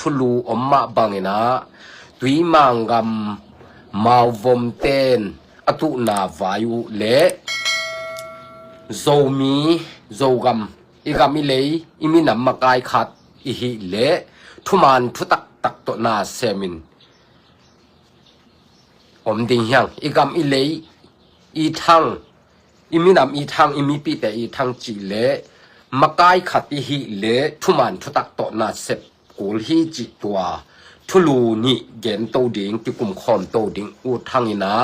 ทุลูอมมะบังเอนะตุยมังกัมมาววมเตนอตุนาวายุเลโซมีโซกัมอีกัมอิเลอิมินัมมะกายขัดอิฮิเลทุมันทุตักตักตนาเซมินอมดิงยังอีกัมอิเลอีทังอิมินัมอีทังอิมิปิเตอีทังจิเลมะกายขัดอิฮิเลทุมันทุตักตนาเซกูลฮีจิตัวทุลูนี่เกนโตดิงที่กุมคอมโตดิงอูทังอินะ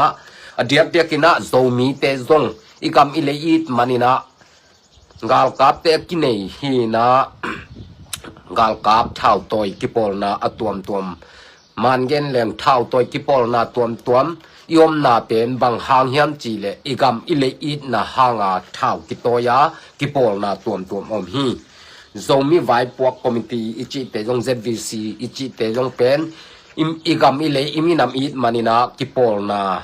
อเดียกเดียกินะโซมีเตซงอีกัมอิเลอีตมันินะกาลกาบเตกินฮีนะกาลกาบเท่าตัวกิปอลนาอตวมตวมมันเกนแหลงเท่าตัวกิปอลนาตวมตวมยอมนาเป็นบางหางเฮียมจีเลอีกัมอิเลอีตนาหางาเท่ากิโตยากิปอลนาตวมตวมอมฮีzomi vai puak committee ichi te jong zvc ichi te jong pen igam ile iminam it manina kipol na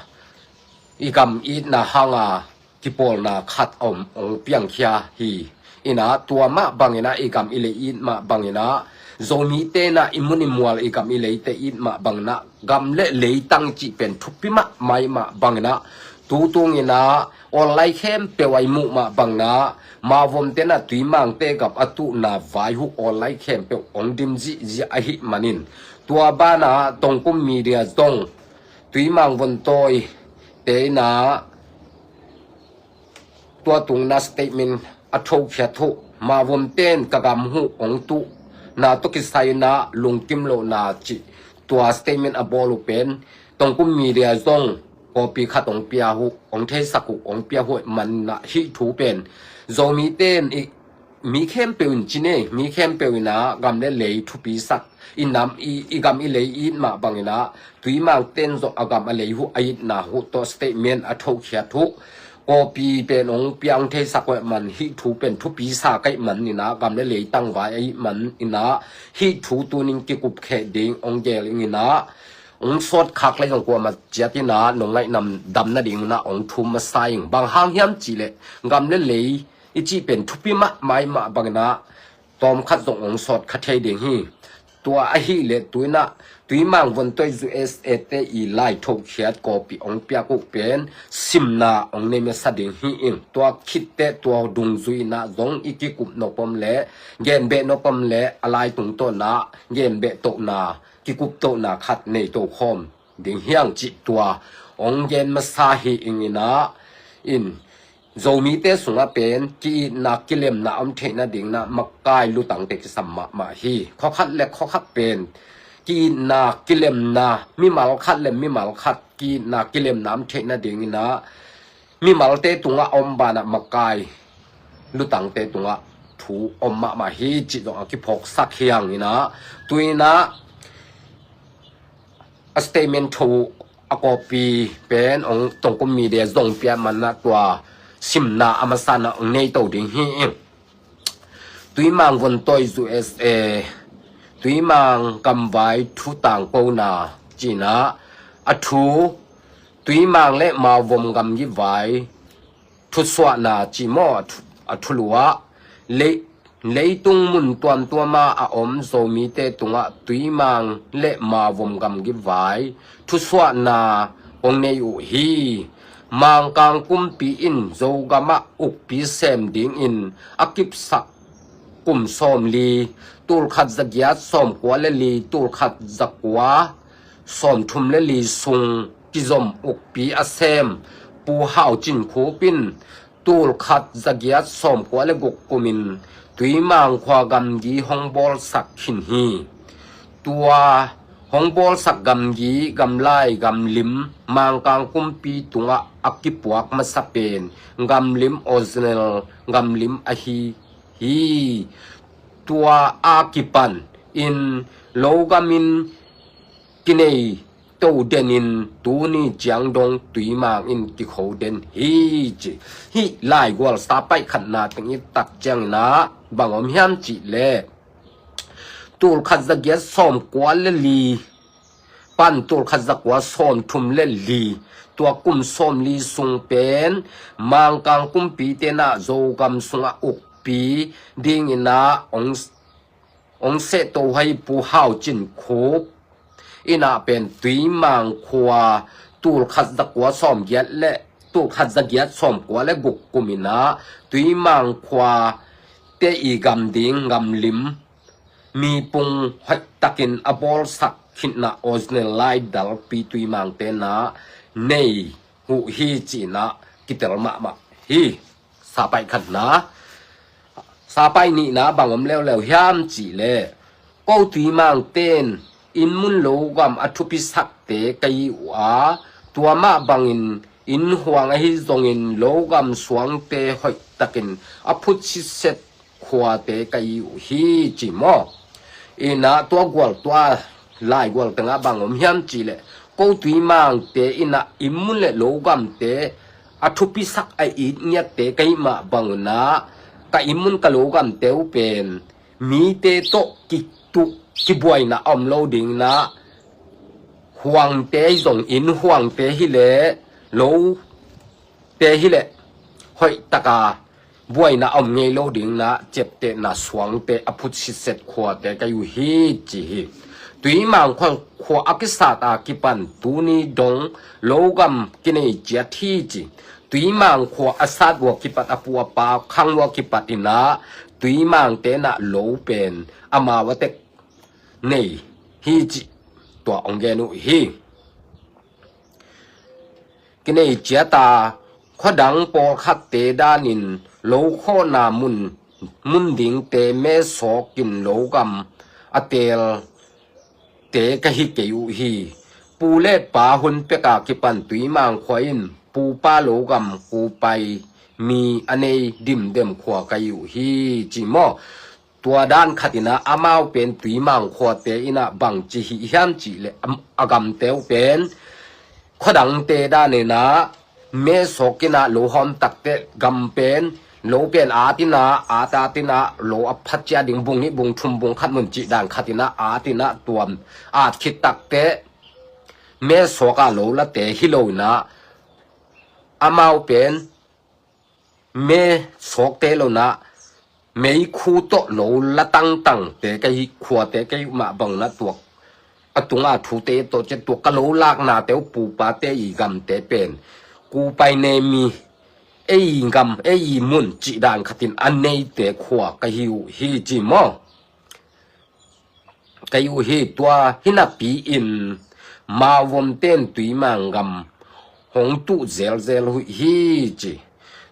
igam it na hanga kipol na khat ong piang khia hi ina tua ma bangina igam ile it ma bangina zomi te na imuni mual igam ile te it ma bangna gam le tang chi pen thupi ma mai ma bangina tu tung ina online khem pe wai mu ma bangnaมาวนเตนะตุยมังเตกับอตุนาวายหุออนไลน์เข้มเปองดิมจิอหิมันินตัวบ้านะตรงกุมมีเดียตรงตุยมังวนตอยเตนะตัวตุงนะสเตทเมนต์อโทเพียทุมาวนเตนกะกำหุองตุนาตุกิไซนะลุงกิมโลนาจิตัวสเตทเมนต์อบอลูเป็นตรงกุมมีเดียตรงก็ปีขัดองเปียหุองเทสักุองเปียหุมันนะฮิทูเป็นโซมีเต้นมีเข้มเปวินจีเน่มีเข้มเปวินะกำเล่เลยทุปีสักอินน้ำอีกำอิเลยอินมาบังนะตุยมังเต้นโซอากำอะไรหุอินนะหุตัวสเตเมนต์อโทเขียทุก็ปีเป็นองเปียงเทสักมันฮิทูเป็นทุปีสักไอมันนี่นะกำเล่เลยตั้งไว้ไอมันอินะฮิทูตัวนึงกิกุบแค่เด้งองเจลิงินะองสดคักเลยของกลัวมาเจียตินะนงไงนำดำนาดิงนะองทุมมาใส่บางห้างเฮียมจีเลยกำเล่เลยอีจีเป็นทุปิมะไม้มาบังนะตอมคัดส่งองสดคัดเทเดงฮีตัวไอฮีเลตุยนะตุยมังวันตัว USA เตอีไลทกเขียดกอปีองเปียกุเป็นซิมนาองเนเมสเดงฮีอิงตัวคิดเตตัวดุงซุยนะจงอีกิกุบนปมเลเกนเบนปมเลอะไรตุงต้นนะเกนเบตกนากิกุบโตนาคัดในโตคอมดิงเฮียงจิตัวองเกนมาซาฮีอิงนะอินโซมีเตสุงเป็นกีนักกิเลมนาอมเทนะดิ่งนะมักกายลุตังเตกิสัมมาฮีข้อคัดและข้อคัดเป็นกีนักกิเลมนามีมาลคัดและมีมาลคัดกีนักกิเลมน้ำเทนะดิ่งนะมีมาลเตตุงะอมบานะมักกายลุตังเตตุงะถูอมมาฮีจิตองกิพกสักเฮียงนี่นะตุยนะสเตเมนทูอากอปีเป็นองตรงกุมมีเดียซงเปียมันนะตัวสิมนาอมาสานะในตัวดิ่งฮีตุยมังวันตัว USA ตุยมังกำไว้ทุต่างปูนาจีนะอัทูตุยมังเละมาวมกำยิไว้ทุสวนาจีมออัทุลัวเลตุงมุนตัวมาอมโซมีเตตุงะตุยมังเละมาวมกำยิไว้ทุสวนาองในอุฮีมังกังกุมปีอินโจกามะอุกปีเซมดิงอินอากิบสักกุมสอมลีตูลขัดจักยาสอมกัวเลลีตูลขัดจักกัวสอมทุมเลลีซุงกิจอมอุกปีอาเซมปูห่าวจินคูปินตูลขัดจักยาสอมกัวเลกุกกุมินตุยมังควากำยีฮองบอลสักขินฮีตัวฮองบอลสักกำยีกำไล่กำลิมมังกังกุมปีตุงะอักกิปวักมาสเปนกำลิมออริจินัลกำลิมอฮีตัวอากิปันอินโลกามินกินเอตูเดนินตูนี่จียงดงตุยมังอินกิโคเดนฮีไล่กวลสตาไปขันนาตึงนี้ตักจังนะบางอมยามจีเลตูลขัดจักยะสอมกัวเลลีปันตูลขัดจักกัวสอมทุมเลลีตัวกุมสอมลีสุงเป็นมังกังกุมปีเตนะโจกำสุงอุกปีดิ่งอินะอง องเสโตให้ปูห้าวจินโคบอินาเป็นตุยมังควาตูลขัดตะกัวซ่อมเย็ดและตูลขัดตะเย็ดซ่อมกัวและกุกกุมินาตุยมังควาเตอีกำดิงกำลิมมีปุงหัดตะกินอบอลสักขินนาออสเนลไลดัลปีตุยมังเตนาเนยหูฮีจีนากิเตลมะฮีสาไปขัดนาสาไปนี่นะบางอมแล้วยามจีเลก็ตุยมังเตนอินมุนโลกามอัทุพิสักเตกายวาตัวมาบังอินห่วงให้ทรงอินโลกามสวงเตหอยตะกินอพุชิเซตขวาเตกายฮีจิมออินาตัวกวลตัวลายกวลตั้งบางอมยามจีเลก็ตุยมังเตอินาอิมุนเลโลกามเตอัทุพิสักไออินเนี่ยเตกายมาบังนะกะอิมุนกะโลกามเตวเป็นมีเตโตกิตุกิบวยนะอมโลดิงนะห่วงเตส่งอินห่วงเตฮิเลโลเตฮิเลหอยตะกาบวยนะอมเงโลดิงนะเจ็บเตนะสวงเตอพุชิเซตขวเตกะอยู่ฮีจิตุยมังขวอักิสาตากิปันตูนีดงโลกัมกินเจียทีจิตุยมังขวอาซาดวกิปัตอปัวปาคังวกิปัตินะตุยมังเตนะโลเป็นอมาวเตนี่ฮีจิตัวองเกนุฮีกินเจียตาขดังปอคัดเตดานินโลโคนามุนดิงเตเมสอกินโลกัมอเตลเตกะฮิเกยุฮีปูเลปาหุนเปกากิปันตุยมังขวอินปูปาโลกัมกูไปมีอเนดิมเดมขวากะยุฮีจิมอตัวด้านขัดินะอามาวเป็นตุยมังขวเตอินะบังจิฮิยามจิเลอากำเตวเป็นขดังเตดาเนนะเมสอกินะโลหอมตักเตกำเป็นโลเป็นอาตินะอาตาตินะโลอภัจจาดิงบุงนิบุงชุมบุงขัดมุนจิดานขัดินะอาตินะตัวอาจคิดตักเตเมสอกาโลละเตฮิโลนะอามาวเป็นเมสอกเตโลนะไม่คู่โตโลละตั้งแต่ก็ฮิขวแต่ก็มาบังนะตัวตุงอาทูเตโตจะตัวกะโลลากนาเตวปูปาเตอีกำเตเป็นกูไปเนมีเอีกำเอีมุนจิดานขัดินอันเนเตขวกะฮิวฮีจิมอกะฮิวฮีตัวฮินาปีอินมาวมเต้นตุยมังกำหงตุเซลฮีจิ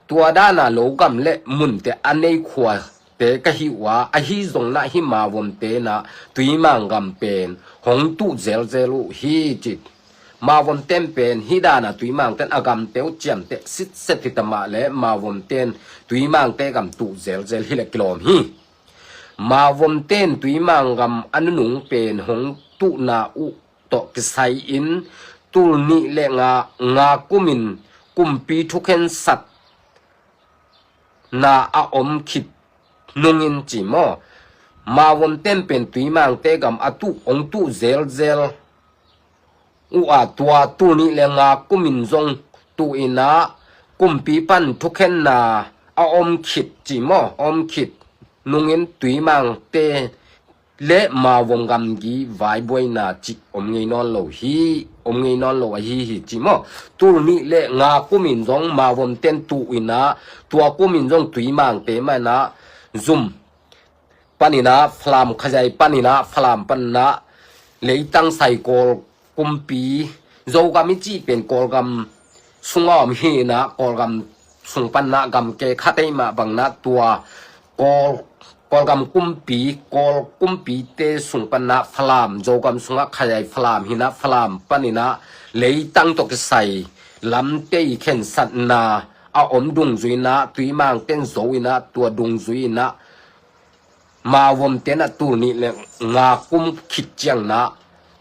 ตัวด้านาโลกำเละมุนเตอันเนขวเตกะฮิวาอฮิซงนะฮิมาวมเตนะตุยมังกำเป็นหงตุเซลฮีจิมาวมเต้นเป็นฮิดานะตุยมังเต้นอากำเตวเจียมเตสิเซติตมะและมาวมเต้นตุยมังเตกำตุเซลฮิเลกิโลมฮีมาวมเต้นตุยมังกำอันนุงเป็นหงตุนาอุตกไซอินตุลนิเลงากุมินกุมปีทุกเห็นสัตนาอาอมคิดนุงินจิมอมาวมเต้นเป็นตุยมังเตกำอตุองตุเซลอุอาตัวตุนิเลงากุมินจงตุอินากุมปีปันทุกเห็นนาอาอมคิดจิมออมคิดนุงินตุยมังเตเลมาวงกำกีไวบวยนาจิอมเงยนอนโลฮีอมเงยนอนโลฮีจิมอตุนิเลงากุมินจงมาวมเต้นตุอินาตัวกุมินจงตุยมังเตมานะซุมปันินะฟลามขยายปันินะฟลามปันนะเลยตั้งใส่กอลกุมปีโจกามิจิเป็นกอลกำสุงอมฮีนะกอลกำสุงปันนะกำเกขัดให้มาบังนะตัวกอลกำกุมปีเตสุงปันนะฟลามโจกำสุงขยายฟลามฮีนะฟลามปันินะเลยตั้งตกใส่ลำเตยเข็นสัตนาอาอมดุงจุยนะตุยมังเต้นโซยนะตัวดุงจุยนะมาวมเต้นตูนี่เลยงากุมขิดจังนะ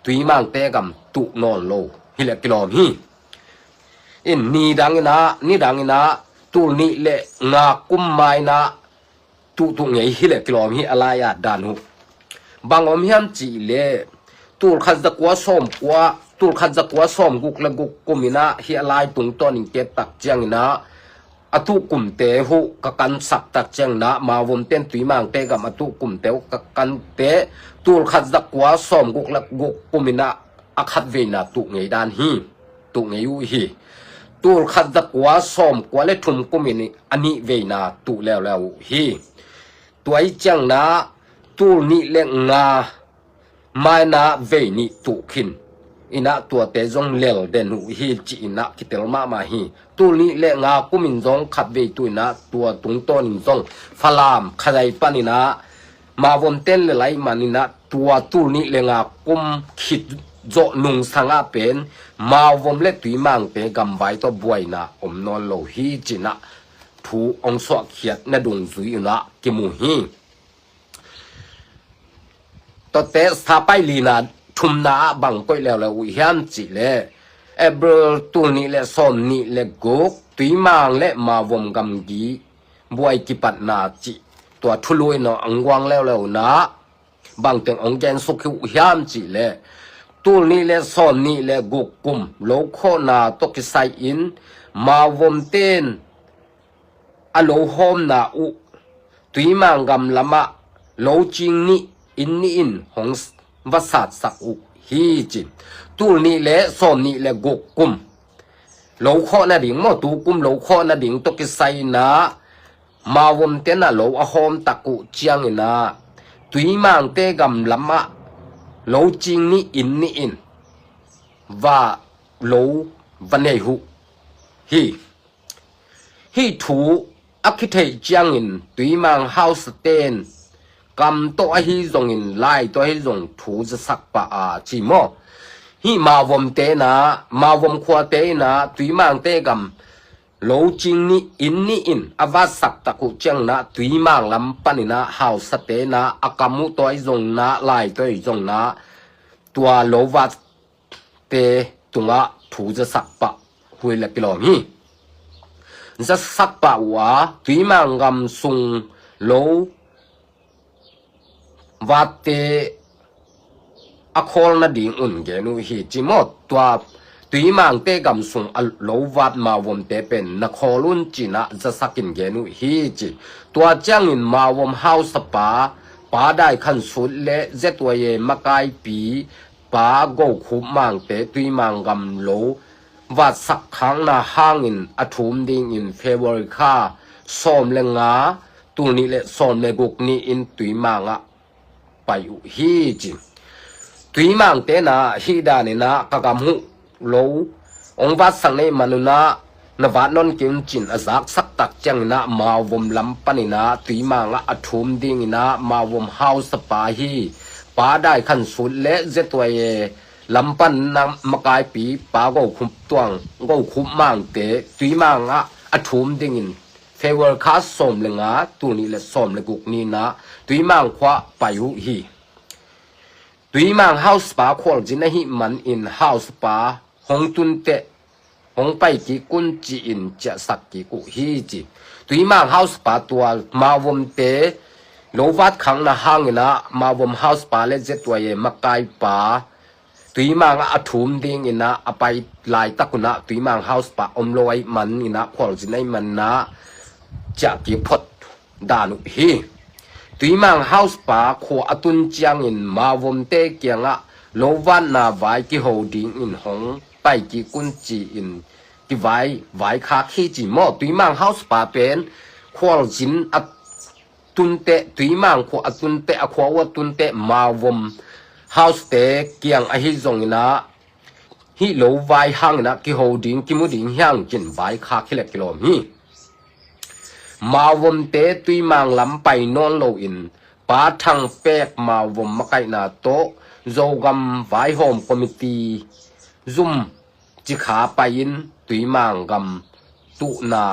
ตุยมังเตกำตุนอนโลฮิเลกิโลมฮีอินนี่ดังนะตูนี่เลยงากุมไม้นะตุไงฮิเลกิโลมฮีอะไรอะดานุบางอมยันจีเลตูขัดตะกัวส้มกัวตูขัดตะกัวส้มกุกละกุกกุมินะฮิอะไรตุงต้นอิงเกตักจังนะ อตุกุมเตหุกกันสักตักเจงนะมาวมเต้นตุยมังเตกับอตุกุมเตกกันเตตูลขัดจักว่าสมกุกละกุกกุมินะอคัดเวนะตุไงดานฮีตุไงยุฮีตูลขัดจักว่าสมกว่าเลทุมกุมินิอันนี้เวนะตุแล้วฮีตัวไอจังนะตูลนี่เลงงาไม่นะเวนี่ตุขินอินะตัวเตจงเลวเดนุฮีจีอินะคิเตลมาฮีตูนี้เลงากุมินจงขับเวตุนะตัวตุงต้นจงฟลามขยายปานินะมาวนเต้นเลยไหลมานินะตัวตูนี้เลงากุมขิดโจนุงสังอาเป็นมาวนเล็ตุยมังเปกำไว้ตัวบวยนะอมนอนโลฮีจีนะถูองสวกเขียดนะดงซุยนะกิมูฮีตัวเตสาไปลีนาทุมนาบังก้อยแล้วอุยามจิเลเอบรตูนี่และสอนนี่และกุกตุยมังและมาวมกำกีบวยกิปัตนาจิตัวทุลุยนออังวังแล้วนะบางเต็งองแกนสุขิอุยามจิเลตูนี่และสอนนี่และกุกกุมโลโคนาตกิไซอินมาวมเต้นอโลโฮมนาอุตุยมังกำละมะโลจิงนี่อินนี่อินของวัสดสักอุฮีจิตูนี่และสอนนี่และกุกกุมโลโคนาดิ่งมอตูกุมโลโคนาดิ่งตกิไซนะมาวมเตนะโลอโฮมตะกุเจียงนะตุยมังเตกัมละมะโลจิงนี่อินว่าโลวันเนหุฮีถูอักขิเทเจียงอินตุยมังเฮาสเตนกำตัวให้จงอินไล่ตัวให้จงถูจะสักปะจีโมฮีมาวมเตนะมาวมขวาเตนะตุยมังเตกัมโลจิงนี่อินอวาสักตะกุเจียงนะตุยมังลำปันนะเฮาสเตนะอากามุตัวให้จงนะไล่ตัวให้จงนะตัวโลวัตเตตุงะถูจะสักปะหุยละกิโลฮีจะสักปะวะตุยมังกำซุงโลวัดเตอคอลนาดิ่งอุ่นเกนุฮีจิมอดตัวตุยมังเตกำสุงโลวัดมาวมเตเป็นนครลุนจินะจะสักินเกนุฮีจิตัวจังอินมาวมเฮาสปาปาได้ขันสุดและเจตัวเยมกายปีปาโกคุมังเตตุยมังกำโลวัดสักครั้งนาห้างอินอทุมดิ่งอินเฟเวอริคาส้มเลงาตัวนี้และส้มเลกุกนี้อินตุยมังะไปอุฮีจิตุยมังเตนะฮีดานินะกะกำหุโลองวัดสังในมนุนะนวัดนนกิมจินอซักสักตักจังนะมาวมลำปนินะตุยมังะอทุมดิ่งนะมาวมเฮาสปาฮีปาได้ขันสุดและเจตัวเยลำปันนำมกายปีปาโกคุมตวงโกคุมมังเตตุยมังะอทุมดิ่งเฟเวอร์คาสมเลงาตัวนี้และสมเลกุกนี้นะตุยมังขวาไปหุฮีตุยมังเฮาสปาควอลจินะฮิมันอินเฮาสปาหงตุนเตหงไปกีกุนจีอินจะสักกีกุฮีจิตุยมังเฮาสปาตัวมาวมเตโลวัดขังนะห้างนะมาวมเฮาสปาเลเจตัวเยมักไกปาตุยมังอทุมดิ่งอินะอไปลายตะกุนะตุยมังเฮาสปาอมลอยมันอินะควอลจินะมันนะจะกีพดดานุฮีตุยมังเฮาส์ปาขวอตุนจียงอินมาวมเตเกียงะโลวันนาไวกิโฮดิงอินหงไปกิกุนจีอินกิไวคาขี้จีมอตุยมังเฮาส์ปาเป็นควอลจินอตุนเตตุยมังขวอตุนเตอขวอตุนเตมาวมเฮาส์เตเกียงอหิจงนะฮิโลไวหังนะกิโฮดิงกิมุดิงหังจินไวคาขี้เล็กกิโลมีมาวมเตตุยมังลำไปนอนโลอินปาทังเปกมาวมมะไกนาโตโจกัมไวโฮมคอมมิตี้ซุมจิขาไปอินตุยมังกัมตุนา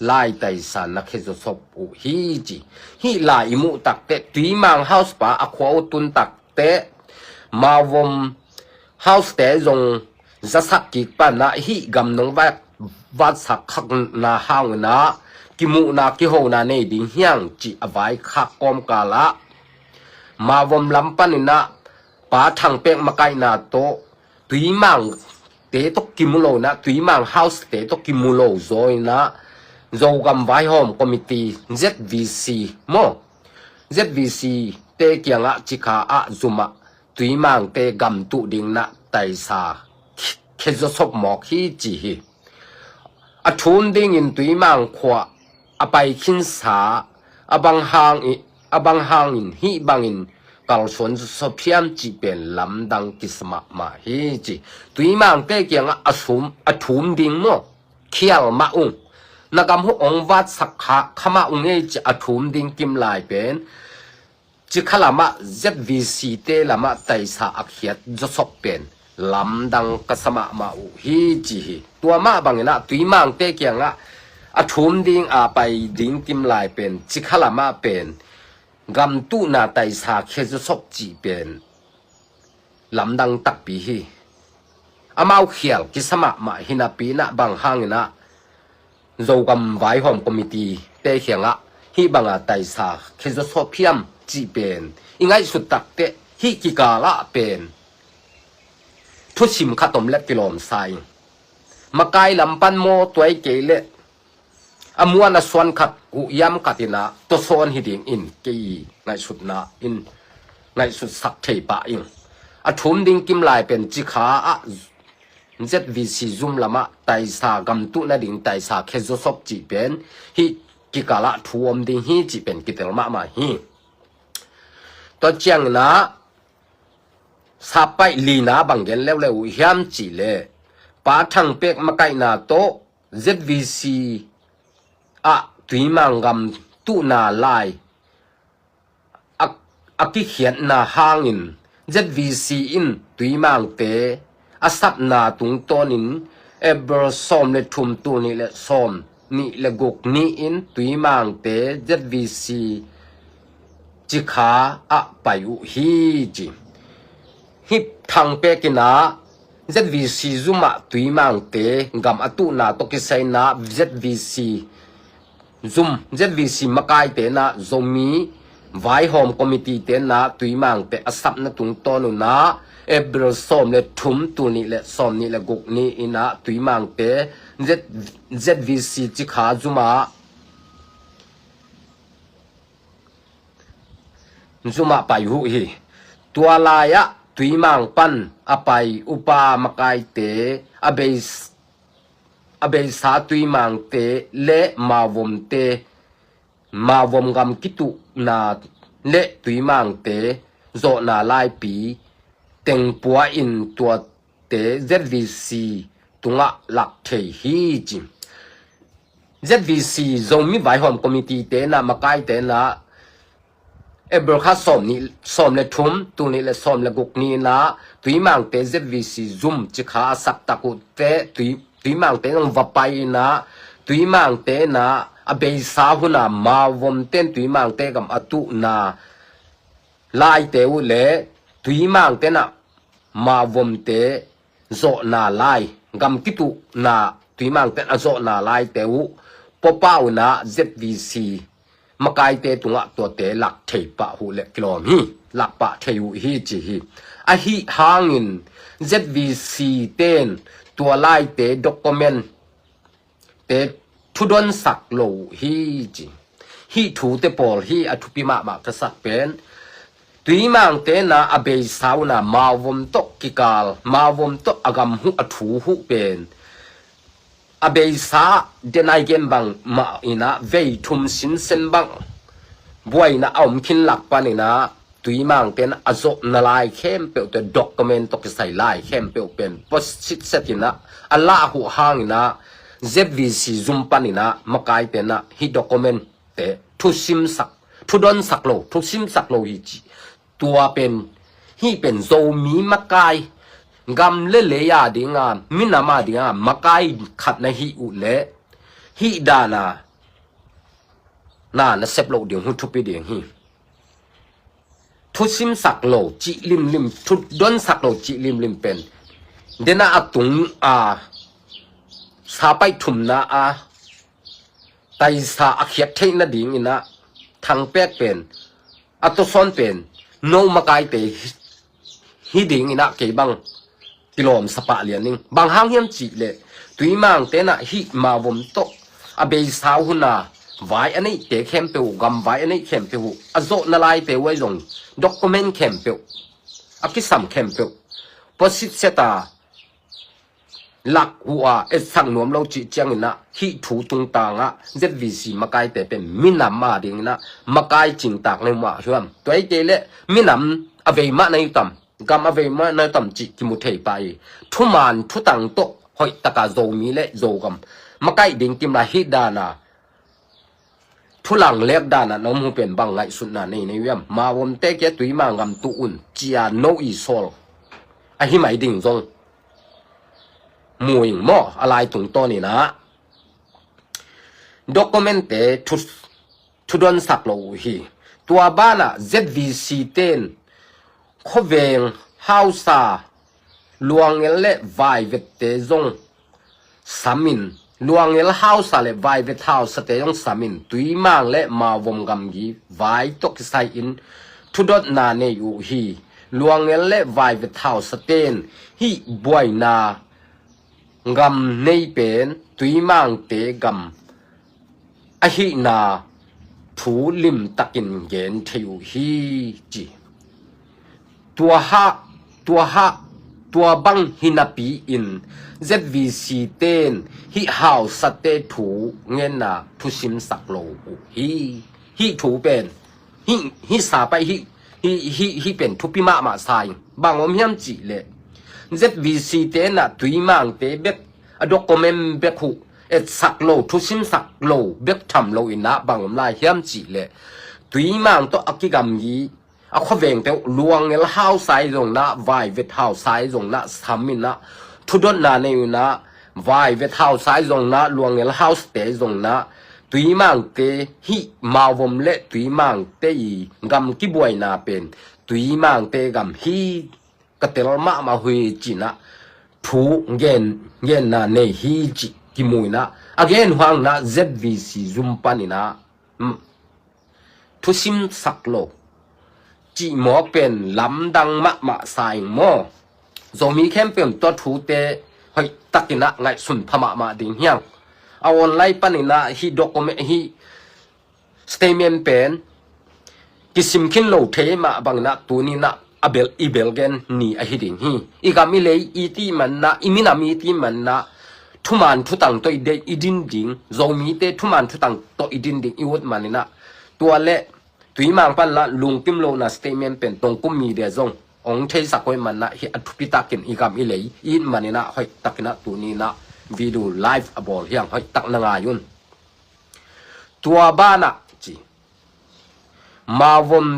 ไล่ไตสันนักเขจศพอุฮีจิฮิลาอิมุตักเตตุยมังเฮาส์ปาอควาตุนตักเตมาวมเฮาส์เตจงจะสักกิปานะฮิกัมนงวัดสักขักนาห้างนะกิมุนากิโฮนาเนดิงเฮียงจิอวายคักกอมกาละมาวมลำปันนะปาทังเป็กมะไกนาโตตุยมังเตตกิมุโลนะตุยมังเฮาส์เตตกิมุโลโซยนะ Zogam vai hom committee ZVC mo ZVC te kianga chika a zuma tuimang te gam tu ding na tai sa khezosop mok hi chi hi athum ding in tuimang khwa apai khin sa abang hang in hi bangin kal son so phiam chi pen lam dang kisma ma hi chi tuimang te kianga athum ding mo khial ma ung nagam hu ong wat sakha khama ung e chi athum ding kim lai pen chi khalama ZVC te lama tai sa akhiat josop pen lam dang kasama ma u hi chi hi tua ma bangina tuimang te kianga athum ding a pai ding kim lai pen chi khalama pen gam tu na tai sa khe josop chi pen lam dang tak pi hi amau khial kisama ma hina pi na bang hangina Zogam vai hom committee te khianga hi banga tai sa khe josop phiam chi pen ingai sut tak te hi ki kala pen thu sim khatom let kilom sai makai lampan mo toy kele amuana swan khat u yam katina to son hiding in ki ngai sut na in ngai sut sak thei pa in athum ding kim lai pen chi kha a ZVC zoom lama tai sa gam tu na ding tai sa khezo sop chi pen hi ki kala thuom ding hi chi pen kitel ma ma hi to chiang na sapai lina banggen lew hiam chi le pa thang pek makai na to ZVC a tuimang gam tu na lai aki khiat na hangin ZVC in tuimang te asap na tung tonin ever som le thum tu ni le som ni le gok ni in tuimang te ZVC chi kha a payu hi ji hip thang pe kina ZVC zuma tuimang te gam atu na to kisai na ZVC zoom ZVC makai te na zomi vai hom committee te na tuimang te asap na tung tonu na ever som le thum tu ni le som ni le gok ni ina tuimang te ZVC chi kha zuma payu hi tua laya tuimang pan apai upa makai te abei sa tuimang te le mavom gam kitu na le tuimang te zo na lai pi teng pua in tua te ZVC tunga lak thei hi chi ZVC zomi vai hom committee te na makai te na eber kha som le thum tu ni le som le guk ni na tuimang te ZVC zoom chi kha sak taku te tuimang te ng vapai na tuimang te na abei sa huna mavom ten tuimang te gam atu na lai te u le tuimang te na mavom te zo na lai gam kitu na tuimang te na zo na lai te u popau na ZVC makai te tunga to te lak thei pa hu le kilom hi lak pa theu hi chi hi a hi hangin ZVC ten to lai te document te thudon sak lo hi chi hi thu te pol hi athupi ma ka sak pen tuimang te na abei sauna mawom tok kikal mawom tok agam hu athu hu pen abei sa denai gen bang ma ina vei thum sin sen bang buai na om kin lak panina tuimang ten azo na lai khem pe te document to sai lai khem pe pen post setina ala hu hangina ZVC zoom panina makai te na hi document te thu sim sak thu don sak lo thu sim sak lo hi chi tua pen hi pen zo mi makai gam le ya dinga minama dinga makai khat na hi u le hi dana na sep lo ding hu thu pi ding hi thu sim sak lo chi lim thu don sak lo chi lim pen dena atung a sa pai thum na a tai sa akhiat theina ding ina thang pek pen ato son pen no makai te hi ding ina ke bang kilom sapa lianing bang hang hiam chi le tuimang te na hi ma vom to a be sao huna vai ani te khem pe gam vai ani khem pe azo na lai pe wai jong document khem pe akisam khem pe posit seta lak hua et sang nom lo chi chang na hi thu tung ta nga zvc makai te pe minam ma ding na makai ching tak le ma huam toi te le minam ave ma nai tam gam ave ma na tam chi ki mu thei pai thu man thu tang to hoi taka zo mi le zo gam makai ding kim la hi da na thu lang lek da na nom hu pen bang ngai sun na nei nei yam ma wom te ke tui ma ngam tu un chia no i sol a hi mai ding zongมวยหม้ออะไรตรงต้นนี่นะด็อกเมนต์ทุดอนสักโลฮีตัวบ้านอะ ZVC เต้นข้อเวงฮาวซาลวงเงลเล่ไวเวตเตจงสามินลวงเงลฮาวซาเล่ไวเวทฮาวสเตจงสามินตุยมังเล่มาวงกำกีไวตกใส่อินทุดอนนาเนยูฮีลวงเงลเล่ไวเวทฮาวสเตนฮีบวยนางำในเป็นตุยมังเตกำอหินาถูลิมตะกินเย็นเทวฮีจีตัวบังหินาปีอิน ZVC เต้นฮิฮาวสเตถูเงินนาทุชิมสักโลฮิถูเป็นฮิสาไปฮิเป็นทุปิมามาสายบางอมยำจีเลยZVC เตนะตุยมังเตเบกอดอกเมมเบกหูเอ็ดสักโลทุสิมสักโลเบกทำโลอินะบางอมลายเฮียมจีเลยตุยมังตัวอักิกามยีอะข้อเวงเตลวงเงลฮาวไซตรงนะไวเวทฮาวไซตรงนะสามินนะทุดอนนาเนยนะไวเวทฮาวไซตรงนะลวงเงลฮาวสเตตรงนะตุยมังเตฮิมาวมเลตุยมังเตยกำกิบวยนาเป็นตุยมังเตกำฮีกเตลมาหุยจีนะถูเงินนะเนฮีจิกิมุยนะอเกนหวังนะ ZVC ซุมปานินะทุสิมสักโลจีหมอเป็นลำดังมาสายหมอโซมีแคมเปญตัวถูเตให้ตักินะไงสุนพมาดิ่งเฮียงเอาออนไลน์ปานินะฮีด็อกเมนฮีสเตเมนเป็นกิสิมคินโลเทมาบางนะตัวนี้นะibel gen ni ahiding hi igami le iti man na imina mi ti man na thuman thutang to ide idin ding zomi te thuman thutang to idin ding iwot manina tua le tuimang pan la lungkim lo na statement pen tong kum mi de zong ong thei sakoi man na hi athupita ken igami le in manina hoi takina tu ni na video live abol hiang hoi tak na nga yun tua bana chi mawom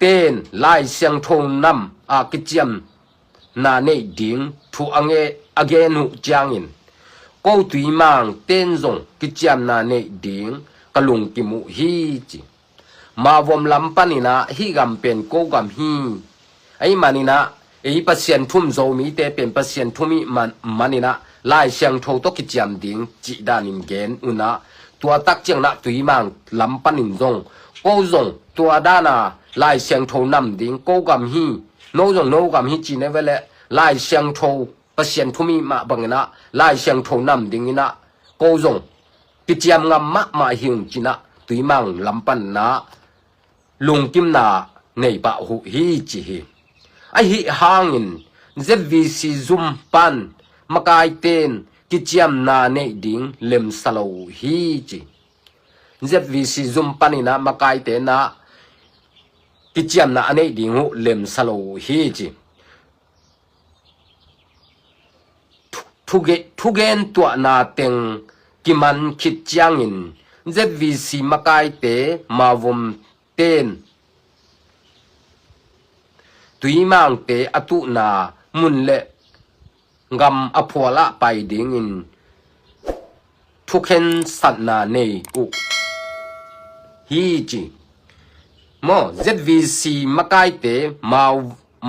tên lai xiang thong nam a kichiam na nei ding thu ange again hu changin ko tui mang tên zong kichiam na nei ding kalung ki mu hi chi ma vom lam panina hi gam pen ko gam hi ai manina ei pasien thum zo mi te pen pasien thumi manina lai xiang tho to kichiam ding chi danim gen una tua tak chiang na tui mang lam panin zong ko zong tua dana lai xiang thou nam ding ko gam hi no gam hi chi ne vele lai xiang thou pasien thumi ma bangena lai xiang thou nam ding ina ko zong pi chiam ngam ma hiung china tui mang lampan na lung kim na nei ba hu hi chi hi ai hi hangin ZVC zum pan makai ten ki chiam na nei ding lem salo hi chi ZVC zum panina makai te na kichiam na anei dingu lem salo hi chi thugen tua na teng kiman khichiangin ZVC makai te mawom ten tuimang te atu na mun le ngam aphola pai ding in thuken sat na nei u hi chi mo ZVC makai te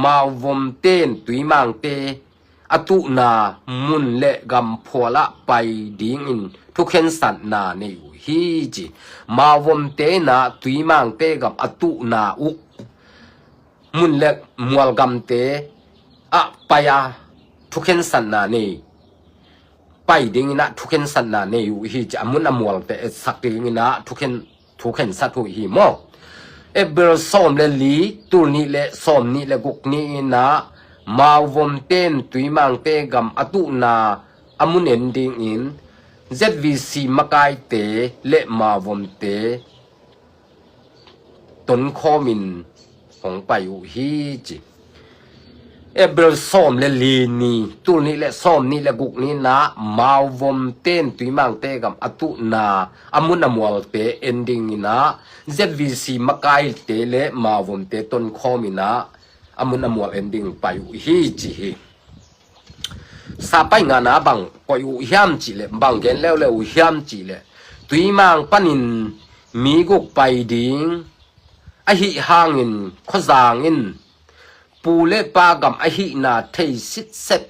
mawom ten tuimang te atu na mun le gam phola pai ding in thuken sat na nei u hi chi mawom te na tuimang te gam atu na u mun le mual gam te a paya thuken sat na nei ไปดิงนะทุกเห็นสันนาเนยูฮีจะมุนอมวลแต่สักดิงนะทุกเห็นสัตว์ฮีมอเบลซอมเลลีตูนี่เลซอมนี่เลกุกนี่นะมาวมเต้นตุยมังเตกัมอตุนาอมุนเอนดิงอิน ZVC มะกายเตเลมาวมเตตนคอมินของไปอุฮีจิเบลซอมเลลีนี่ตูนี่เลซอมนี่เลกุกนี่นะมาวมเต้นตุยมังเตกัมอตุนาอมุนอมวลเตเอนดิงนะ ZVC มะกายเตเลมาวมเตตนคอมินะอมุนอมวลเอนดิงไปอุฮีจิซาไปงานาบังปอยอุฮิามจิเลบังเกนแล้วอุฮิามจิเลตุยมังปันินมีกุกไปดิงอหิหางินขจางอินปูเลปากัมอหินาเทสิตเซต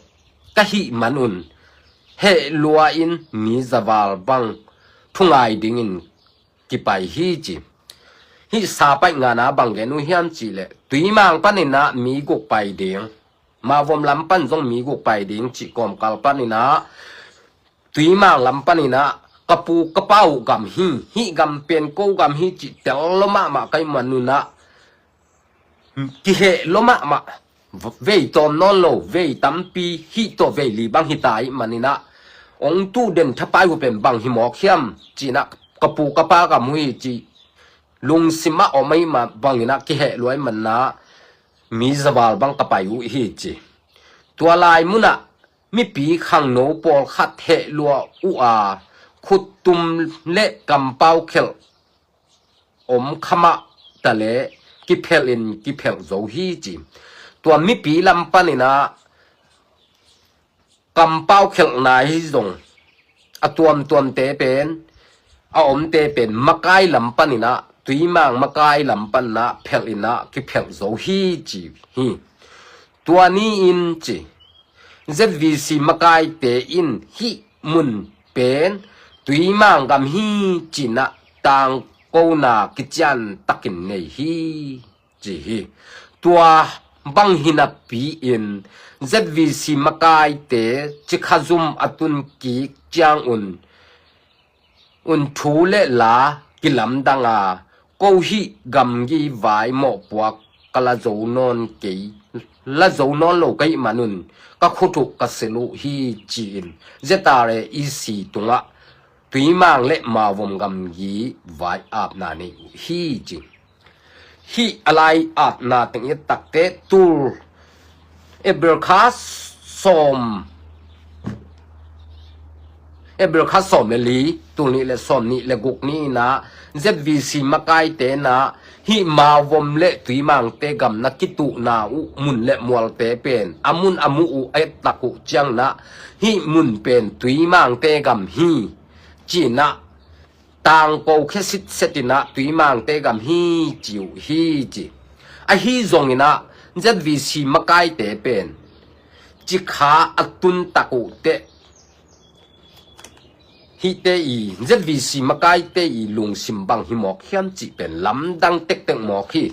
กะหิมันุนเฮลัวอินมีซาวาลบังทุงไอดิงอินกิไปฮีจิฮิซาไปงานาบังเกนุฮิามจิเลตุยมังปันินะมีกุกไปดิงมาวมลำปันจงมีกุกไปดิงจิกอมกัลปันินะตุยมังลำปันินะกะปูกะเป้ากัมฮิกัมเป็นโกกัมฮิจิเตลมะไกมันุนะกิเฮลมะเวตอนนอนโลเวตัมปีฮิโตเวลีบังฮิตายมันินะองตูเด่นทะปายเป็นบังฮิมอเขียมจีนะกะปูกะปากัมฮิจิลุงสิมะอไม่มาบังฮินะกิเฮลวยมันนะมีซาวาลบังกะปายุฮิจิตัวลายมุนะมีปีขังโนปอลขัดเฮลัวอุอาขุดตุมเละกำเป้าเขลขมะตะเละกิเพลินกิเพลโซฮีจิตัวมีปีลำปันินะกำเป้าเขลนายฮิซงอตัวมเตเป็นเตเป็นมะกายลำปันินะตุยมังมะกายลำปันนะเพลินะกิเพลโซฮีจิฮีตัวนี้อินจิ ZVC มะกายเตอินฮิมุนเป็นตุยมังกัมฮีจินะตังโกนากิจันตักินเนฮีจิฮีตัวบังฮินาปีอิน ZVC มะกายเตจิขซุมอตุนกีจางอุนทูเลลากิลัมดังอาโกฮีกัมกีไวหมอปวกกะละโจนอนกีละโจนอนโลกไกมานุนก็ขุทุกะเสลุฮีจีนเจตาเรอีสีตุงะตุยมังเละมาวมกัมยีไวอาบนานีฮีจิฮีอะไรอาบนาติงยตักเตตูเบลคาสอมเมลีตุนี่และสอมนี่และกุกนี่นะ ZVC มะกายเตนะฮิมาวมเละตุยมังเตกัมนักกิตุนาอุมุนเละมวลเตเป็นอามุนอามูอุเอตักุจังนะฮิมุนเป็นตุยมังเตกัมฮีจีนะต่างโกเคสิตเสตินะตุยมังเตกัมฮีจิวฮีจิฮีซงนะ ZVC มะกายเตเป็นจิขาอัตุนตักุเตฮิเตอี ZVC มะกายเตอีลุงสิมบังฮิมอกเขียมจิเป็นลำดังเต็กหมอกฮี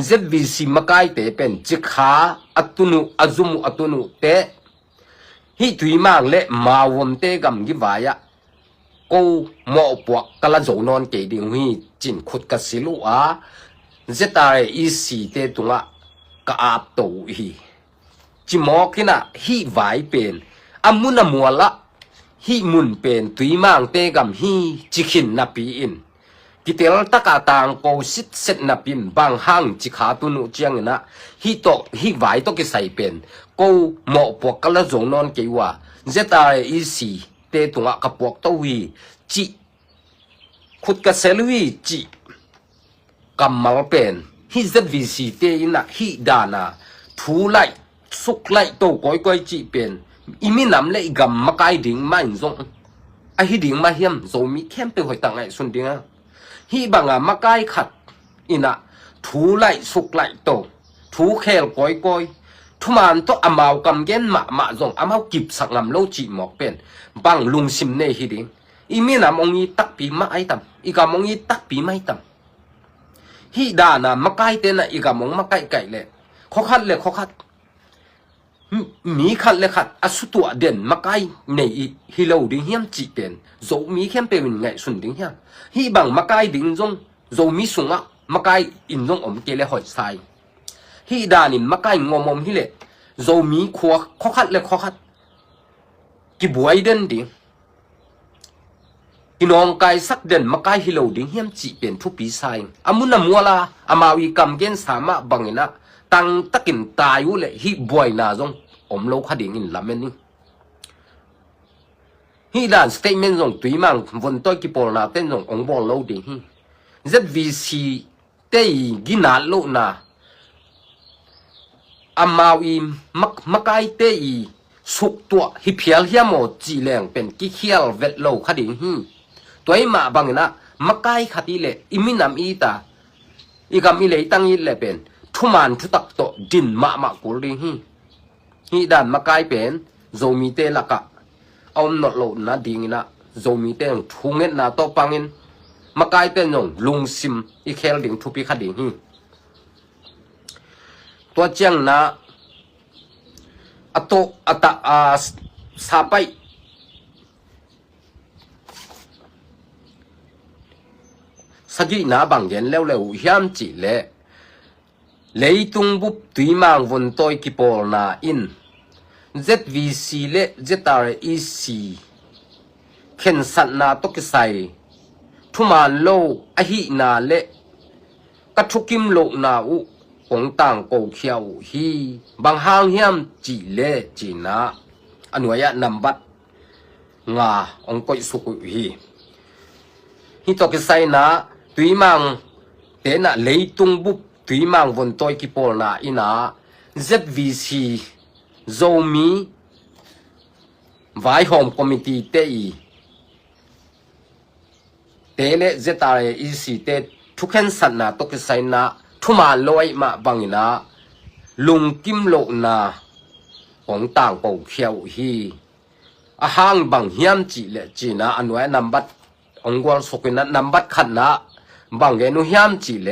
ZVC มะกายเตเป็นจิขาอัตุนุอซุมุอัตุนุเตฮิตุยมังเละมาวมเตกัมกิวายะกูหมอปวกกะละโจนอนเกดิงฮีจินขุดกะสิลุอาเจตาเรอีสีเตตุงะกะอาบโตฮีจิหมอกินะฮีไวเป็นอามุนมัวละฮีมุนเป็นตุยมังเตกัมฮีจิขินนับปีอินกิเตลตะกาตางโกสิตเซตนับปินบางห้างจิขาตุนุเจียงนะฮีไวโตกิใส่เป็นกูหมอปวกกะละโจนอนเกว่าเจตาเรอีสีเตตุงะกะปวกโตวีจิขุดกะเซลวีจิกัมมัลเป็นฮิ ZVC เตอินะฮิดานาทูไลสุกไลโตก้อยจิเป็นอีมีนำเลยกัมมะกายดิ่งมาอินซงฮิดิ่งมาเฮียมโซมีเข้มไปหอยตังไงสุนดิ่งฮิบังมะกายขัดอินะทูไลสุกไลโตทูเคลก้อยทุมันโตอามาวกำเกนมะซงอามาวกิบสักงำโลจิหมอกเป็นบังลุงซิมเนฮิดิ่งอีมีนำองยีตักปีมาไอตัมอีกามองยีตักปีไม่ตัมฮิดานามะกายเตนะอีกามองมะกายไก่เลยข้อคัด มีขัดและขัดอสุตัวเด่นมาไกในฮิโลดิงเฮียมจีเป็นโจมีเข้มเป็นไงสุนดิงเฮียฮีบังมาไกดิงจงโจมีสุงะมาไกอินจงอมเกเลหอยไซฮีดานินมาไกงอมอมฮิเลโจมีขัวข้อขัดและข้อขัดกิบวยเด่นดิกินองไกสักเด่นมาไกฮิโลดิงเฮียมจีเป็นทุปีไซอามุนมัวลาอามาวีกำเกนสามะบังนะตังตะกินตายุเลฮีบวยนาจงอมโลคดิงินลาเมนี่ฮีดานสเตทเมนต์จงตุยมังวันต้อยกิปอลนาเต้นจงองบอลโลดิฮี ZVC เตยกินาโลนาอามาวีมักไกเตยสุกตัวฮิเพียลเฮียโมจีแรงเป็นกิเคียลเวทโลคดิฮีตัวไอมาบังนะมักไกขัดอีเลอิมินามอีตาอีกามิเลตั้งอีเลเป็นทุมานทุตักโตดินมากุลิฮีฮีดานมาไกเป็นโจมีเตละกะเอาหนอโลนะดิงนะโจมีเตงทุงเงินนาโตปังเงินมาไกเป็นยงลุงซิมอีเคลดิงทุปีคดิงฮีตัวเจียงนะอโตอตาสาไปสกินาบังเย็นแล้วยามจีเลเลยตุงบุบตุยมังวนต้อยกิปอลนาอิน ZVC เล ZREC เข็นสัตนาตกใส่ทุมานโลอหินาเลกัทุกิมโลนาอุองต่างโกเขียวฮีบางห้างเฮียมจีเลจีนาอนุยะนำบัดงาองกอยสุกุฮีฮิตกใส่นาตุยมังเตนะเลยตุงบุบตุยมังวนต้อยกิปอลนาอินา ZVC โจมีไว้โฮมคอมมิตี้เตยเตเลเจตาเรอีซีเตทุกเห็นสันนาตกใส่นาทุมาลอยมาบังนาลุงกิมโลนาของต่างเป่าเขียวฮีอาหางบังเฮียมจีเลจีนาอันไว้นำบัดองกวลสกุนันนำบัดขันนาบังเกนุเฮียมจีเล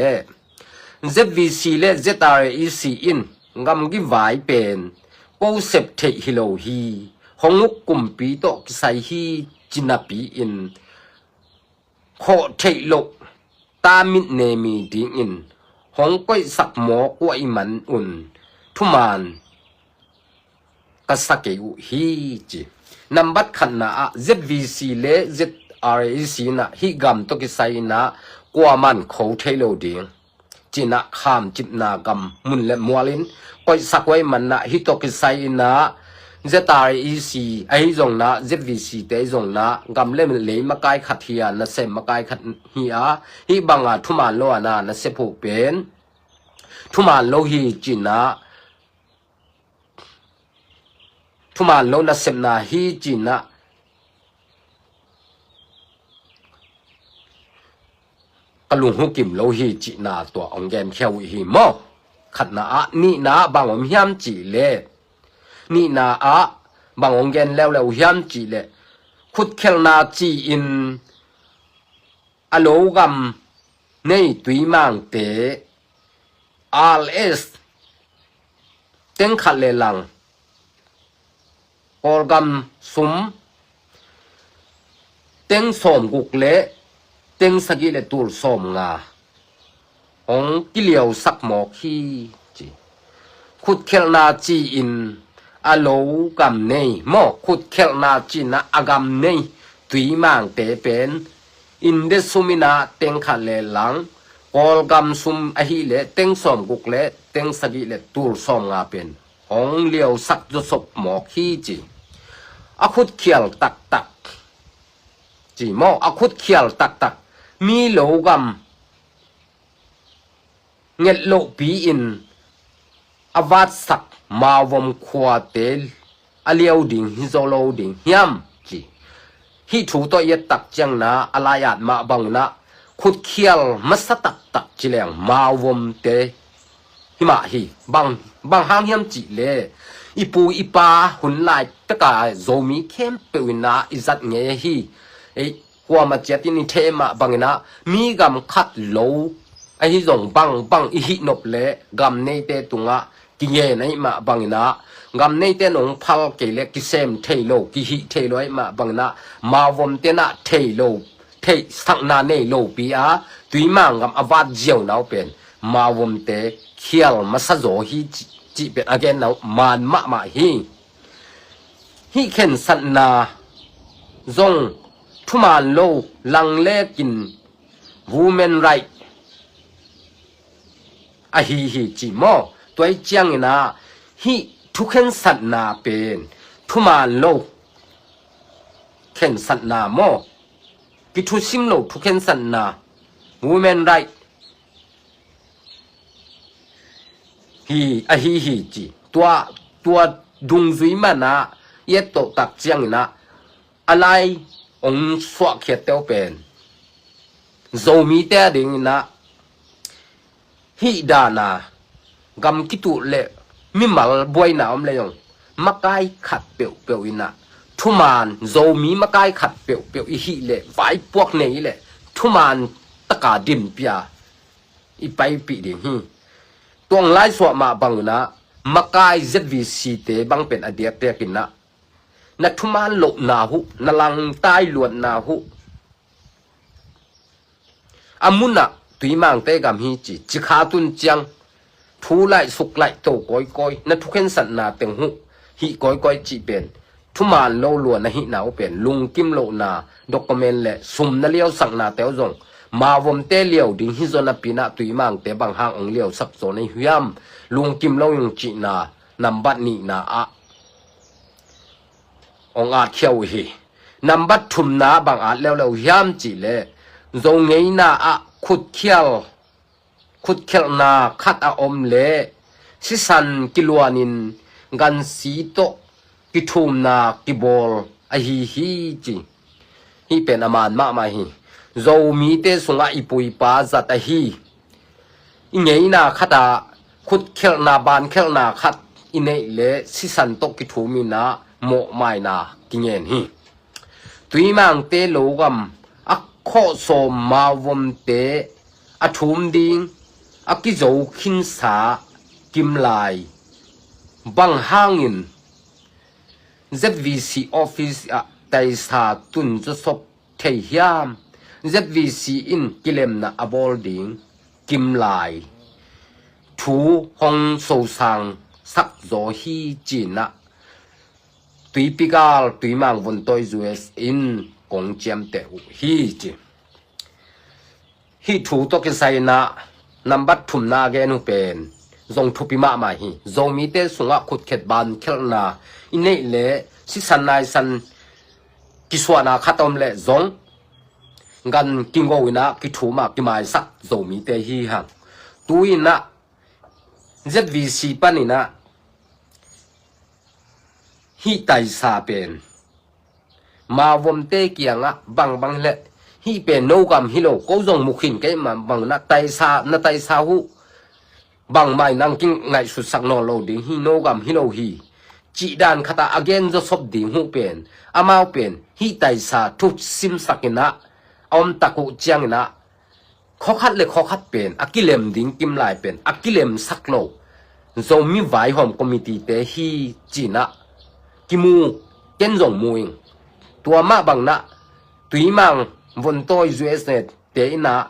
ZVC เล ZREC อินงำกิไว้เป็นโกเซปเทฮิโลฮีหงุกกุมปีโตกิไซฮีจินาปีอินโคเทโลตามิเนมีดิงอินหงก้อยสักหมอกวยมันอุ่นทุมานกษักเกอุฮีจินำบัดขันนา ZVC เล ZREC นะฮิกำตกิไซนะกว่ามันโคเทโลดิงจินะขามจิบนากำมุนและมัวลินก้อยสักไว้มันนะฮิตกิไซนะZREC ไอจงนะ ZVC เตจงนะกำเล่มเลยมาไกขัดเฮียนะเซมมาไกขัดเฮียฮิบังอาทุมานโลอานะเซผูเป็นทุมานโลฮีจินะทุมานโลนะเซมนาฮีจินะกลุงหุกิมโลฮีจินาตัวองแกนเขียวฮีมอขัดนะนี่นะบางอมยามจีเลนี่นาบางองเกนแล้วยามจีเลขุดเคลนาจีอินอโลกัมในตุยมังเตRS เต็งขัดเลลังออลกัมซุมเต็งสมกุกเลเต็งสกิเลตูลสมงาองกิเลียวสักหมอกฮีจีขุดเคลนาจีอินอโลกัมเนยหมอขุดเคลนาจีนะอากำเนยตุยมังเตเป็นอินเดซุมินาเต็งขัดเลลังออลกัมซุมอหิเลเต็งสมกุกเลเต็งสกิเลตูลสมงาเป็นองเลียวสักจุศพหมอกฮีจีอขุดเขียวตักจีหมออขุดเขียวตักมีโลกัมเง็ดโลปีอินอวัดสักมาวมขวาเตลอเลียวดิ่งฮิโซโลดิ่งยำจีฮิถูตัวเยตักจังนะอลายาดมาบังนะขุดเขียวมัสตักจีแรงมาวมเตฮิมาฮิบังหางยำจีเลอีปูอีปาหุ่นลายตะกาโซมีเข้มเปวินาอิจัดเงยฮีกว่ามาเจตินิเทมาบังนะมีกำคัดโลไอฮิจงบังอีฮินบเลกำเนเตตุงะกิเยในมาบังนะ ngam nei te nong phal ke le ki sem thei lo ki hi thei loi ma bangna ma vom te na thei lo thei sak na nei lo pi a tui mang ngam awat jiao nau pen ma vom te khial ma sa zo hi chi pen again nau man ma hi khen san na zong thuman lo lang le kin women right a hi chi mo toy chiang ina hi thu khen san na pen thuman lo khen san na mo ki thu sim lo thu khen san na women right hi a hi chi tua dung zui ma na yet to tak chiang ina alai ong swa khiat teo pen zo mi te ding na hi da na gam kitu le mi mal boy na om le yong makai khat peu ina thuman zo mi makai khat peu I hi le vai pok nei le thuman taka dim pia I pai pi ding hi tong lai swa ma bang na makai zvc te bang pen adiak te kin na thuman lo na hu na lang tai luan na hu amuna tui mang te gam hi chi kha tun chiang thu lai suk lai to koi na thu khen san na teng hu hi koi chi pen thuman lo luan na hi nau pen lung kim lo na document le sum na liao sang na teo zong ma vom te liao ding hi zona pina tui mang te bang hang ong liao sap zo nei huyam lung kim lo yung chi na nambat ni na a ong at khiau hi nambat thum na bang at leo hiam chi le zo ngei na a khut khial na khat a om le si san kilwanin gan si to ki thum na ki bol a hi chi hi pen aman ma hi zo mi te sunga ipui pa zat a hi ngei na khata khut khial na ban khial na khat inei le si san to ki thumi na mo mai na kingen hi tui mang te logam akho so ma vom te athum ding akizo khin sa kim lai bang hangin zvc office a tai sa tun zo sop thei hiam zvc in kilem na abol ding kim lai thu hong so sang sak zo hi china tui pikal tui mang von toi us in kong chiam te hi chi hi thu to ke sai na number thum na ge nu pen zong thu pi ma hi zong mi te sunga khut khet ban khel na inei le si san nai san kiswana khatom le zong gan kingo ina ki thu ma ki mai sak zo mi te hi hang tuina zvc panina hi tai sa pen ma vom te kianga bang le hi pen no gam hi lo ko jong mukhin ke ma bang na tai sa hu bang mai nang king ngai su sak no lo ding hi no gam hi lo hi chi dan khata again zo sop ding hu pen amao pen hi tai sa thu sim sakina om taku chiang na khokhat le khokhat pen akilem ding kim lai pen akilem saklo zo mi vai hom committee te hi china kimu ken jong muing tua ma bang na tui mang von toi us net te na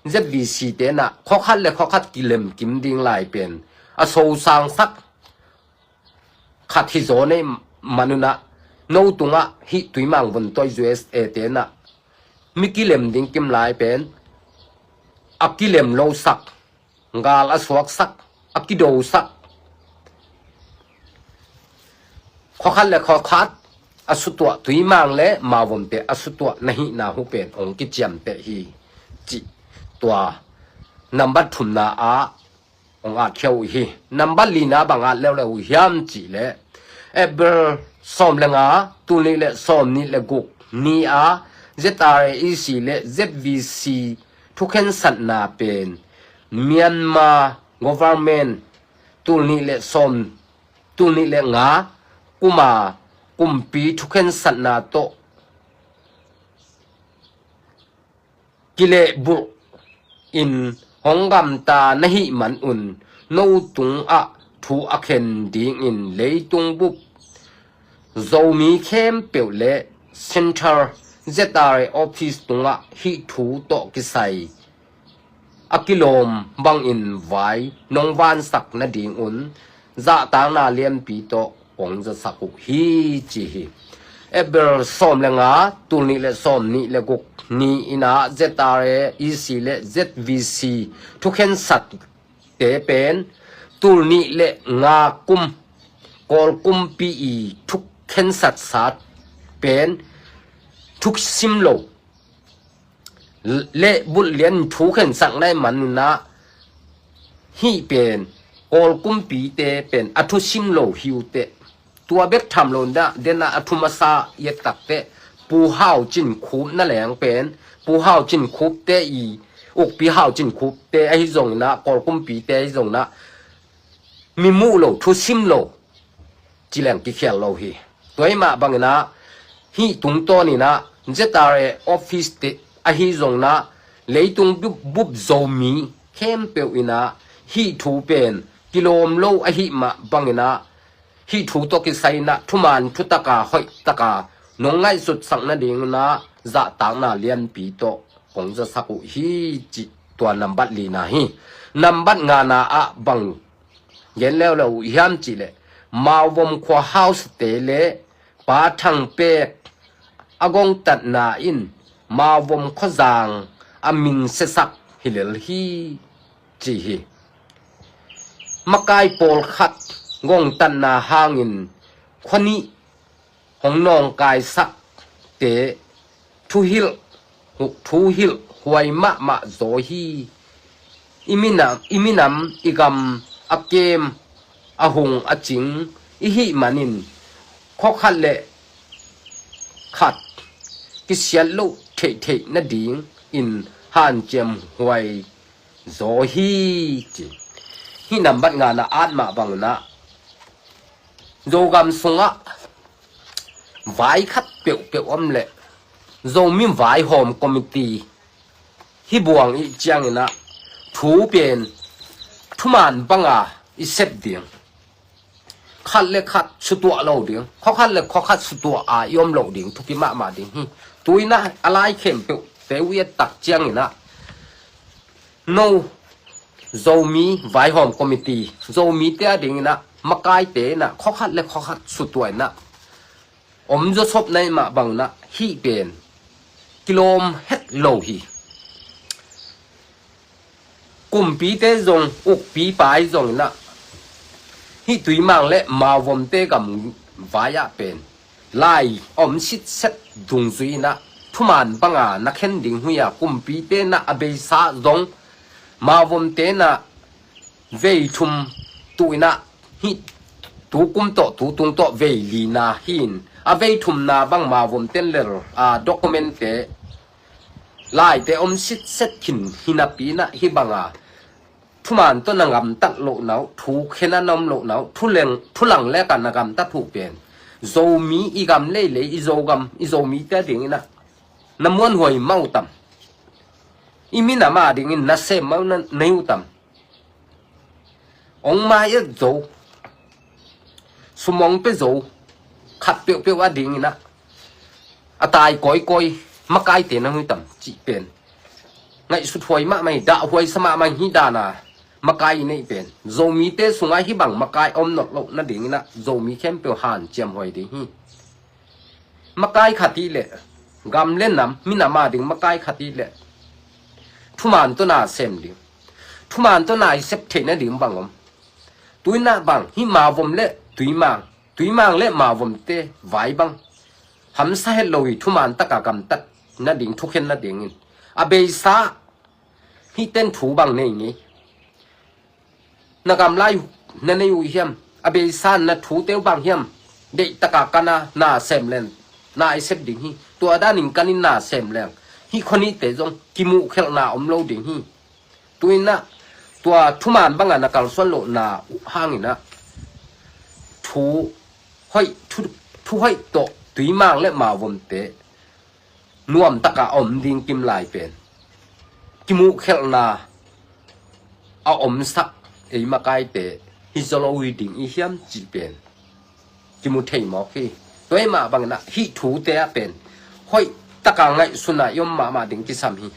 zvc te na khokhat le khokhat kilem kim ding lai pen a so sang sak khat hi zo ne manuna no tunga hi tui mang von toi us te na mikilem ding kim lai pen akilem lo sak ngal aswak sak akido sak khokhat le khokhat asutwa tui mang le mawom te asutwa nahi na hu pen ong ki chiam te hi chi twa number thum na a ong a kheu hi number li na banga le hiam chi le ever som le nga tu ni le som ni le guk ni a ZREC le ZVC thuken sat na pen Myanmar government tu ni le som tu ni le nga kuma kumpi thuken sat na to kile bu in hongam ta nahi man un no tung a thu a khen ding in leitung bup zomi khem peu le center ZRA office tunga hi thu to kisai akilom bang in vai nong van sak na ding un za tang na lian pi to ong za saku hi chi hi eber som le nga tu ni le som ni le guk ni ina ZRA EC le ZVC thu khen sat te pen tu ni le nga kum kol kum pi i thu khen sat sat pen thu sim lo le bul lian thu khen sang nai man na hi pen kol kum pi te pen athu sim lo hiu teตัวเบ็ดทำโลนดะเดนะอธุมาซาเยตักเตปูห้าวจินคูบนั่นแหละเป็นปูห้าวจินคูบเตอีอกปีห้าวจินคูบเตไอ้ส่งนะกอลกุมปีเตไอ้ส่งนะมีมูโลทุซิมโลจิแหลงกิเขียนโลฮีตัวไอ้มาบังนะฮีตุงตัวนี่นะเจตาเรออฟฟิศเตไอ้ส่งนะเลยตุงบุบโซมีเข้มเปียวอินะฮีทูเป็นกิโลมโลไอ้ฮีมาบังนะhi thu to ki sai na thuman thu taka hoi taka nongai sut sang na ding na za tang na lian pi to kong za saku hi chi to number li na hi number nga na a bang yen leo lo hiam chi le ma wom khwa house te le pa thang pe agong tat na in ma wom kho jang aming se sak hilel hi chi hi makai pol khatงงตันนาห่างอินคนนี้ของน้องกายสักเตทุหิลหวยมะโซฮีอิมินามอีกำอักเกมอะหงอะจิงอีหิมันินข้อขัดเละขัดกิเสียนลุเทนะดิงอินห่านเจมหวยโซฮีจิฮินำบัดงานอาดมาบังนะDogam sunga vai khat peu om le zomi vai home committee hi buang i chiang ina thu pen thuman banga i sep ding khat le khat sutua lo ding khat le khat sutua a yom lo ding thupi ma ding hi tuina alai khem peu te wi tak chiang ina no zomi vai home committee zomi te ding ina makai te na khokhat le khokhat sutoi na om jo sop nai ma bang na hi pen kilom het lo hi kum pi te zong uk pi pai zong na hi tui mang le ma vom te gam vaya pen lai om sit set dung zui na thuman banga na khen ding huya kum pi te na abe sa zong ma vom te na vei thum tuina hi tu kum to tu tung to vei li na hin a vei thum na bang ma vom ten ler a document te lai te om sit set khin hina pi na hi banga thuman to na ngam tat lo nau thu khena nom lo nau thu lang le kan na gam ta thu pen zo mi i gam le i zo mi ta ding na namon hoi mau tam i mi na ma ding in na se mau na neu tam ong ma ye zo sumong pe zo khat pe wa ding ina atai koi makai te na hui tam chi pen ngai su thoi ma mai da hoi sama mai hi da na makai nei pen zo mi te sungai hi bang makai om nok lo na ding ina zo mi khem pe han chem hoi ding hi makai khati le gam len nam mi na ma ding makai khati le thuman to na sem ding thuman to na sep the na ding bang om tuina bang hi ma vom le tui mang le ma vom te vai bang ham sa het loi thuman taka kam tat na ding thukhen na ding in abe sa hi ten thu bang nei ni na kam lai na nei u hiam abe sa na thu teu bang hiam de taka kana na sem len na I sep ding hi to da ning kanin na sem len hi khoni te jong kimu khel na om lo ding hi tuinaตัวทุมานบางอันนักการส่วนโลนาห้างนะทุห้อยทุห้อยโตตุยมังและมาวนเตนวมตะกะอมดิงกิมลายเป็นกิมุเคลนาเอาอมสักไอมาไกเต hi zolo wi ding I hiam chi pen ki mu thei mo khi toy ma bang na hi thu te a pen hoi taka ngai suna yom ma ding ki sam hi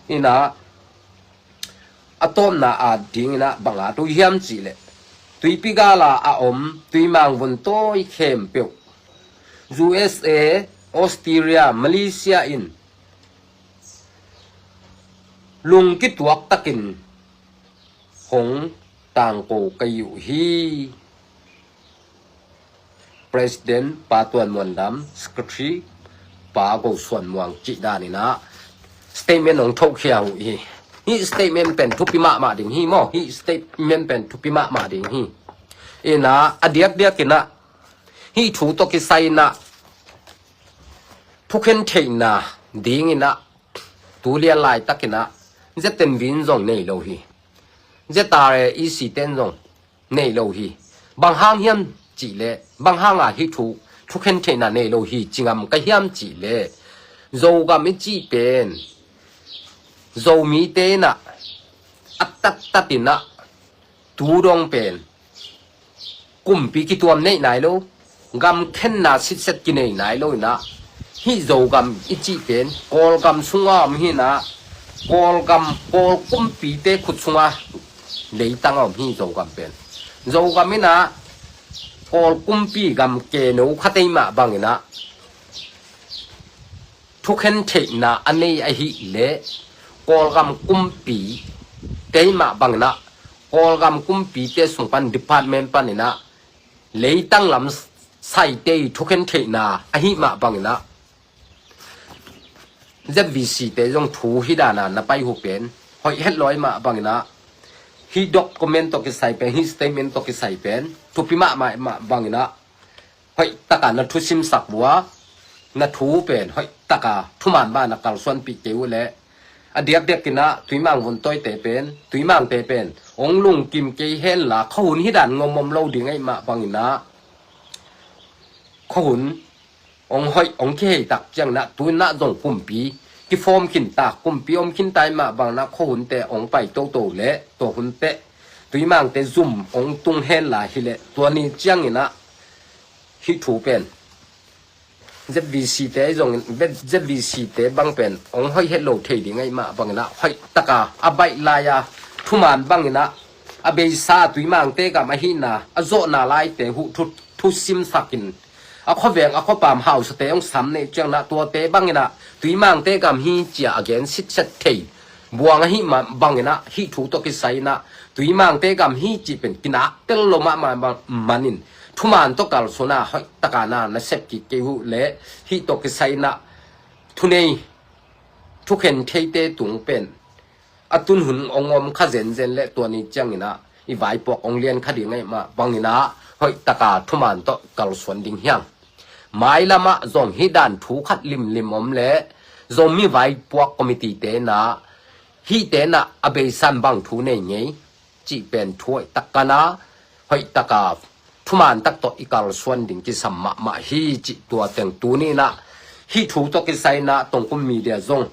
ina atom na a ding na banga tu hiam chi le tui pigala a tui mang vun toi khem pe USA Australia Malaysia in lung ki tuak takin hong tang ko kayu hi President Pa Tuan Muan Lam Secretary Pa Go Suan Muang Chi Da ni na statement ong thok khiao hi statement pen thupima ma ding hi mo hi statement pen thupima ma ding hi ina adiak dia kina hi thu to ki sai na phuken theina ding ina tu lia lai takina zetem win zong nei lo hi zetare isi ten zong nei lo hi bang hang hiam chi le bang hang a hi thu phuken theina nei lo hi chingam ka hiam chi le zo ga mi chi pen zo mi te na attatina tu rong pen kum pi ki tuam nei nai lo gam khen na sit set ki nei nai lo na hi zo gam ichi pen kol gam sunga mi na kol kum pi te khut sunga lei tang om hi zo gam pen zo gam na kol kum pi gam ke no khatei ma bang na thu khen the na anei a hi le kol gam kum pi te ma bang na kol gam kum pi te sung pan department pan na lei tang lam sai te thu khen the na a hi ma bang na ZVC te jong thu hi dana na pai hu pen hoi het loi ma bang na hi document to ki sai pen hi statement to ki sai pen thu pi ma bang na hoi taka na thu sim sak bua na thu pen hoi taka thu man ba na kal swan pi teu le adiak dek kina tuimang vun toy te pen tuimang te pen ong lung kim ke hen la khun hi dan ngomom lo ding ai ma bang na khun ong hoi ong ke tak chang na tu na jong pum pi ki form kin ta kum pi om kin tai ma bang na khun te ong pai to le to hun te tuimang te zoom ong tung hen la hi le to ni chang ina hi thu pen ZVC te jong ZVC te bang pen ong hoi hello thei ding ai ma bang na hoi taka abai la ya thuman bang ina abe sa tuimang te ka ma hi na azo na lai te hu thu sim sakin a kho veng a kho pam house te ong sam ne chang na to te bang ina tuimang te kam hi chia again sit set thei buang hi ma bang ina hi thu to ki sai na tuimang te kam hi chi pen kina tel lo ma manin thuman to kal sona hoi takana na sep ki ke hu le hi to ki sai na thunei thukhen theite tung pen atun hun ongom kha zen le to ni changina I vai pok ong lian kha ding ai ma bangina hoi taka thuman to kal son ding hyang mai lama zong hi dan thu khat lim om le zong mi vai pok committee te na hi te na abe san bang thu nei ngei chi pen thoi takana hoi taka thuman tak to ikal swan ding ki samma ma hi chi tua teng tu ni na hi thu to ki sai na tong kum media zong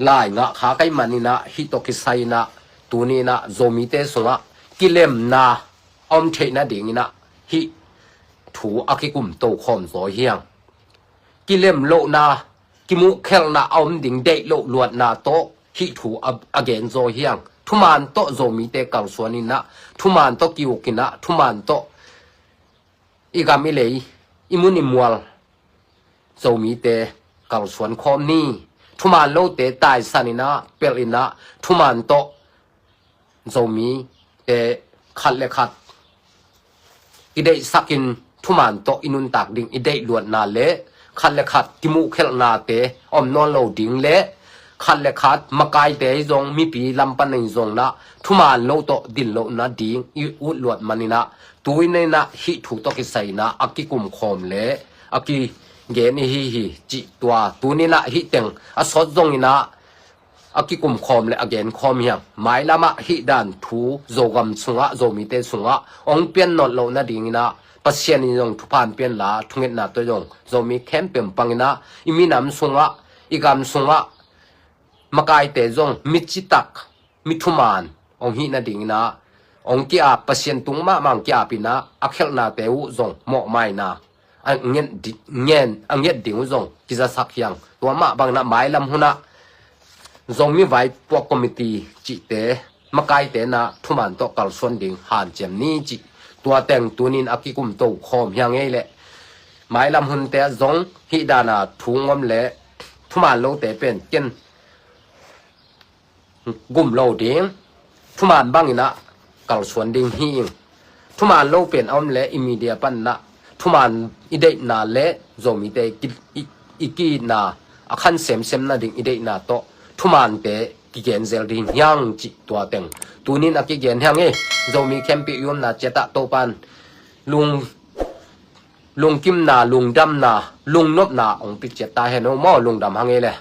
lai nga kha kai manina hi to ki sai na tu ni na zomi te songa kilem na om the na ding na hi thu akikum to khom zo hiang kilem lo na kimu khel na om ding dei lo luat na to hi thu again zo hiang thuman to zomi te kal swani na thuman to kiukina thuman to igami lei imuni mual zomi te kal swan khom ni thuman lo te tai sanina pelina thuman to zomi te khat le khat idei sakin thuman to inun tak ding idei luat na le khat le khat kimu khel na te om non lo ding le khat le khat makai te zong mi pi lampan nei zong na thuman lo to din lo na ding I u luat manina tuine na hi thu to ki sai na akikum khom le aki ge ni hi chi tua tuni na hi teng a sot zong ina akikum khom le again khom hiang mai lama hi dan thu zogam chunga zomi te chunga ong pian not lo na ding ina pasien ni jong thupan pian la thunget na to jong zomi khem pem pangina imi nam sunga igam sunga makai te jong michitak mithuman ong hi na ding na ong kia pasien tung ma mang kia pina akhel na teu zong mo mai na ang ngen ang yet ding zong kiza sak yang tua ma bang na mai lam huna zong mi vai po committee chi te makai te na thuman to kal son ding han chem ni chi tua teng tunin akikum to khom yang ei le mai lam hun te zong hi dana thungom le thuman lo te pen ken gum lo ding thuman bangina kal son ding hi thuman lo pen om le immediate pan na thuman idei na le zomi te iki na akhan sem na ding idei na to thuman te ki gen zel ding yang chi tua teng tunin aki gen hang e zomi kempi yum na cheta to pan lung kim na lung dam na lung nop na ong pi cheta he no mo lung dam hang e le